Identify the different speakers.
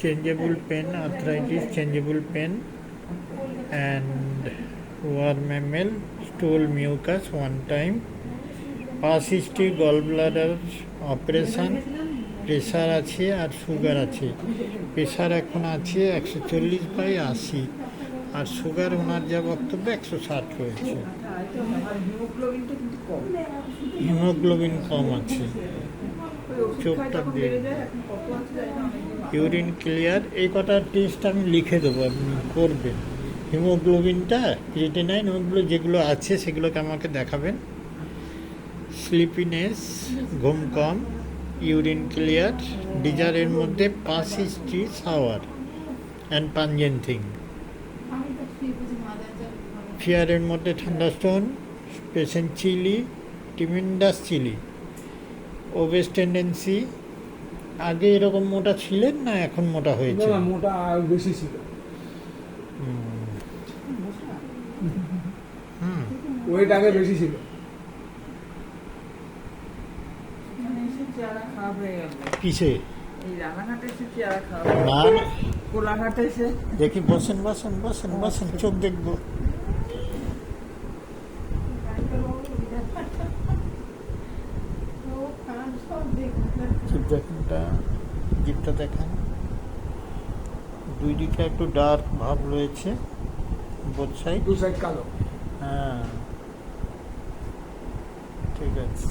Speaker 1: changeable pen, arthritis, changeable pen, and warm ml, stool mucus one time, past history, gallbladder operation, pressure আছে আর sugar আছে। Pressure এখন আছে 140/80, আর sugar ওনার যা বক্তব্য 160 রয়েছে। হিমোগ্লোবিন কম আছে, চোখটা দিয়ে ইউরিন ক্লিয়ার। এই কটা টেস্ট আমি লিখে দেবো, আপনি করবেন। হিমোগ্লোবিনটা, ক্রিয়েটিনাইন, ওগুলো যেগুলো আছে সেগুলোকে আমাকে দেখাবেন। স্লিপিনেস, ঘুম কম, ইউরিন ক্লিয়ার, ডিজারের মধ্যে past history, shower and pungent thing. ফিয়ারের মধ্যে thunderstorm, patient chilly, tremendous chilly. Obese tendency, আগে এরকম মোটা ছিলেন না এখন মোটা হয়েছে?
Speaker 2: মোটা বেশি ছিল। ওয়েট আগে বেশি ছিল।
Speaker 1: কিসে? দেখি, বসেন বসেন বসেন বসেন, চোখ দেখবো। জিপটা দেখান। দুই দিকে একটু ডার্ক ভাব রয়েছে, বোথ সাইড।
Speaker 2: দু সাইড কালো।
Speaker 1: হ্যাঁ, ঠিক আছে।